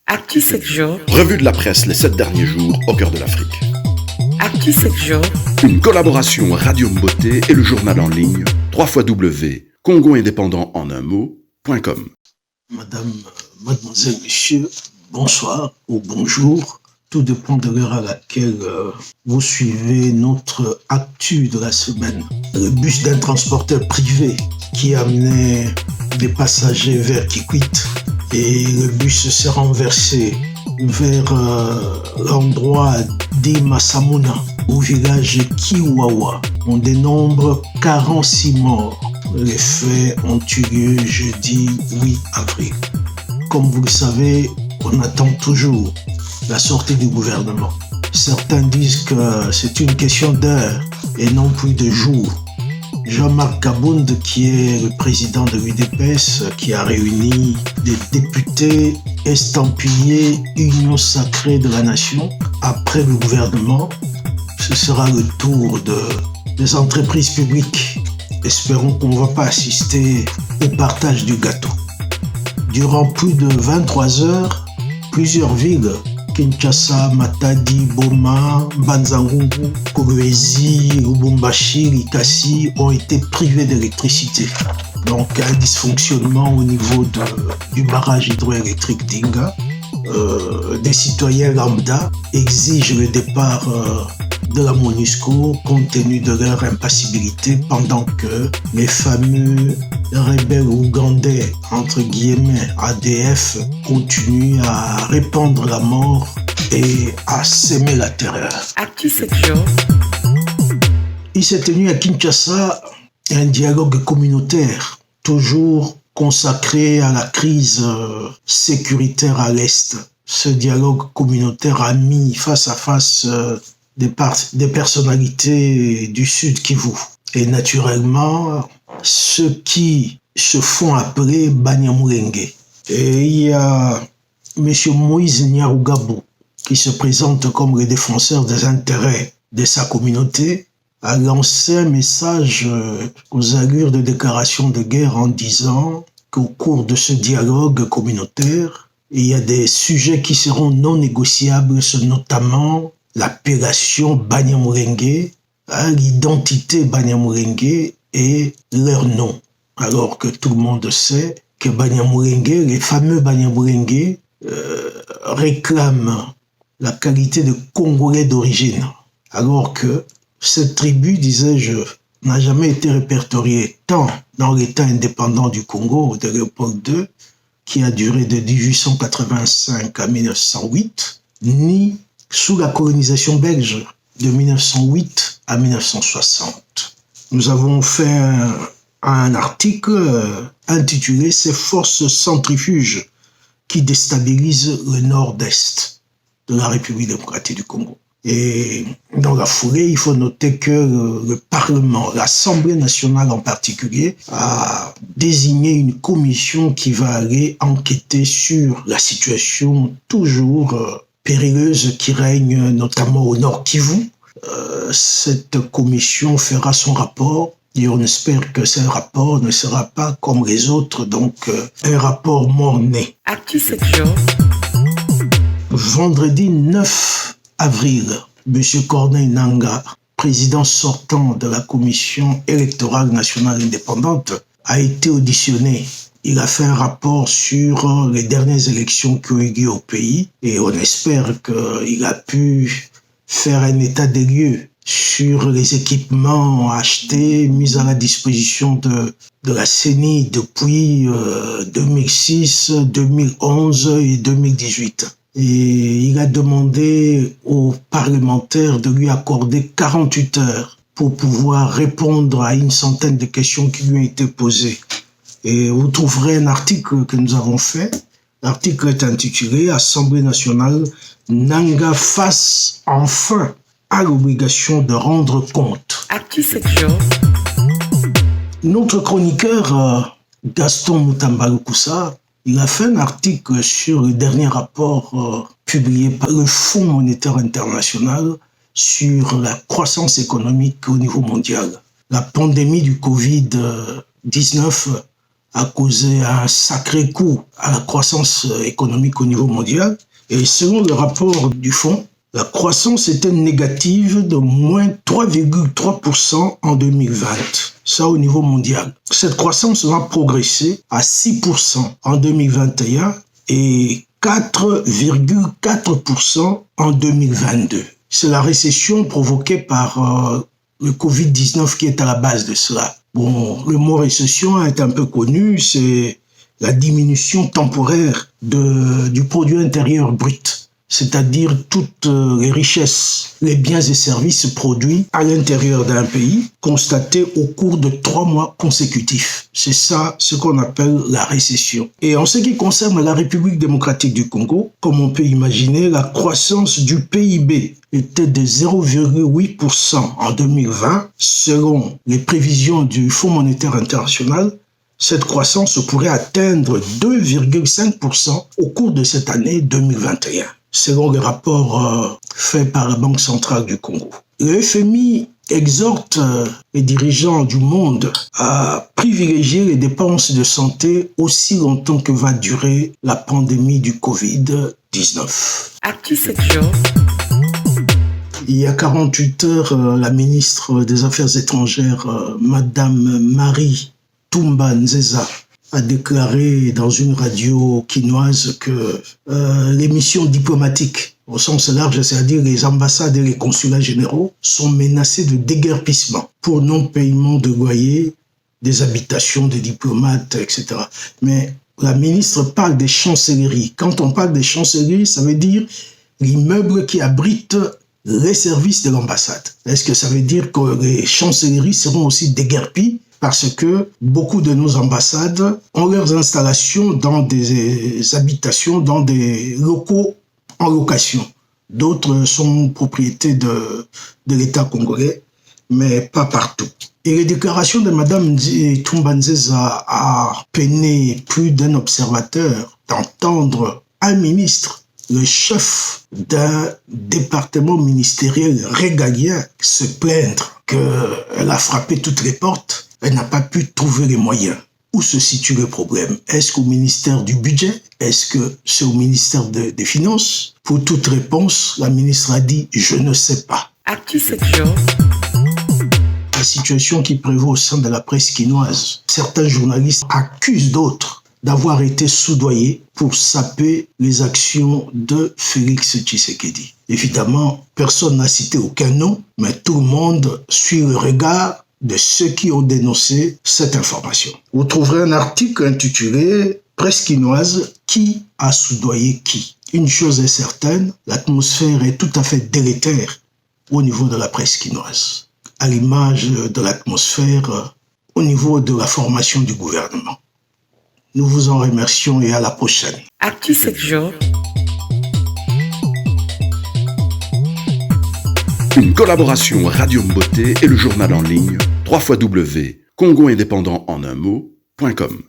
Actu 7 jours. Revue de la presse les 7 derniers jours au cœur de l'Afrique. Actu 7 jours. Une collaboration Radio Mboté et le journal en ligne www.congoindépendant.com. Madame, mademoiselle, monsieur, bonsoir ou bonjour. Tout dépend de l'heure à laquelle vous suivez notre actu de la semaine. Le bus d'un transporteur privé qui amenait des passagers vers Kikwit et le bus s'est renversé vers l'endroit d'Imasamuna, au village Kiwawa. On dénombre 46 morts. Les faits ont eu lieu jeudi 8 avril. Comme vous le savez, on attend toujours la sortie du gouvernement. Certains disent que c'est une question d'heure et non plus de jours. Jean-Marc Kabound, qui est le président de l'UDPS, qui a réuni des députés estampillés Union sacrée de la nation, après le gouvernement, ce sera le tour des entreprises publiques. Espérons qu'on ne va pas assister au partage du gâteau. Durant plus de 23 heures, plusieurs villes, Kinshasa, Matadi, Boma, Banzangungu, Kolwezi, Lubumbashi, Likasi, ont été privées d'électricité. Donc un dysfonctionnement au niveau du barrage hydroélectrique d'Inga. Des citoyens lambda exigent le départ de la MONUSCO compte tenu de leur impassibilité pendant que les fameux rebelles ougandais, entre guillemets ADF, continuent à répandre la mort et à s'aimer la terreur. Actu 7 jours. Il s'est tenu à Kinshasa un dialogue communautaire, toujours consacré à la crise sécuritaire à l'Est. Ce dialogue communautaire a mis face à face des personnalités du Sud Kivu. Et naturellement, ceux qui se font appeler Banyamulenge. Et il y a M. Moïse Nyarugabo, qui se présente comme le défenseur des intérêts de sa communauté, a lancé un message aux allures de déclaration de guerre en disant qu'au cours de ce dialogue communautaire, il y a des sujets qui seront non négociables, notamment l'appellation Banyamulenge, l'identité Banyamulenge et leur nom. Alors que tout le monde sait que Banyamulenge, les fameux Banyamulenge, réclament la qualité de Congolais d'origine. Alors que cette tribu, disais-je, n'a jamais été répertoriée tant dans l'État indépendant du Congo de Léopold II, qui a duré de 1885 à 1908, ni sous la colonisation belge de 1908 à 1960. Nous avons fait un article intitulé « Ces forces centrifuges qui déstabilisent le nord-est de la République démocratique du Congo ». Et dans la foulée, il faut noter que le Parlement, l'Assemblée nationale en particulier, a désigné une commission qui va aller enquêter sur la situation toujours périlleuse qui règne notamment au Nord Kivu. Cette commission fera son rapport et on espère que ce rapport ne sera pas comme les autres, donc un rapport mort-né. Actu 7 jours. Vendredi 9 avril, M. Corneille Nangaa, président sortant de la Commission électorale nationale indépendante, a été auditionné. Il a fait un rapport sur les dernières élections qui ont eu lieu au pays et on espère qu'il a pu faire un état des lieux sur les équipements achetés, mis à la disposition de la CENI depuis 2006, 2011 et 2018. Et il a demandé aux parlementaires de lui accorder 48 heures pour pouvoir répondre à une centaine de questions qui lui ont été posées. Et vous trouverez un article que nous avons fait. L'article est intitulé « Assemblée nationale, Nangaa face enfin à l'obligation de rendre compte ». Actu 7 jours. Notre chroniqueur Gaston Mutamba-Lukusa, il a fait un article sur le dernier rapport publié par le Fonds monétaire international sur la croissance économique au niveau mondial. La pandémie du Covid-19 a causé un sacré coup à la croissance économique au niveau mondial. Et selon le rapport du fonds, la croissance était négative de moins 3,3% en 2020. Ça au niveau mondial. Cette croissance va progresser à 6% en 2021 et 4,4% en 2022. C'est la récession provoquée par le Covid-19 qui est à la base de cela. Bon, le mot récession est un peu connu, c'est la diminution temporaire du produit intérieur brut, c'est-à-dire toutes les richesses, les biens et services produits à l'intérieur d'un pays, constatés au cours de 3 mois consécutifs. C'est ça ce qu'on appelle la récession. Et en ce qui concerne la République démocratique du Congo, comme on peut imaginer, la croissance du PIB était de 0,8% en 2020. Selon les prévisions du Fonds monétaire international, cette croissance pourrait atteindre 2,5% au cours de cette année 2021, selon les rapports faits par la Banque centrale du Congo. Le FMI exhorte les dirigeants du monde à privilégier les dépenses de santé aussi longtemps que va durer la pandémie du Covid-19. Actu 7 jours. Il y a 48 heures, la ministre des Affaires étrangères, Madame Marie Tumba Nzeza, a déclaré dans une radio quinoise que les missions diplomatiques, au sens large, c'est-à-dire les ambassades et les consulats généraux, sont menacés de déguerpissement pour non-paiement de loyer, des habitations des diplomates, etc. Mais la ministre parle des chancelleries. Quand on parle des chancelleries, ça veut dire l'immeuble qui abrite les services de l'ambassade. Est-ce que ça veut dire que les chancelleries seront aussi déguerpies? Parce que beaucoup de nos ambassades ont leurs installations dans des habitations, dans des locaux en location. D'autres sont propriétés de l'État congolais, mais pas partout. Et les déclarations de Mme Tumba Nzeza a peiné plus d'un observateur d'entendre un ministre, le chef d'un département ministériel régalien, se plaindre qu'elle a frappé toutes les portes. Elle n'a pas pu trouver les moyens. Où se situe le problème? Est-ce qu'au ministère du Budget? Est-ce que c'est au ministère des Finances? Pour toute réponse, la ministre a dit « je ne sais pas ». Actu 7 jours. La situation qui prévaut au sein de la presse quinoise. Certains journalistes accusent d'autres d'avoir été soudoyés pour saper les actions de Félix Tshisekedi. Évidemment, personne n'a cité aucun nom, mais tout le monde suit le regard de ceux qui ont dénoncé cette information. Vous trouverez un article intitulé « Presse quinoise, qui a soudoyé qui ?» Une chose est certaine, l'atmosphère est tout à fait délétère au niveau de la presse quinoise, à l'image de l'atmosphère au niveau de la formation du gouvernement. Nous vous en remercions et à la prochaine. Actu 7 jours. Une collaboration Radio Mboté et le journal en ligne www.congoindépendant en un mot.com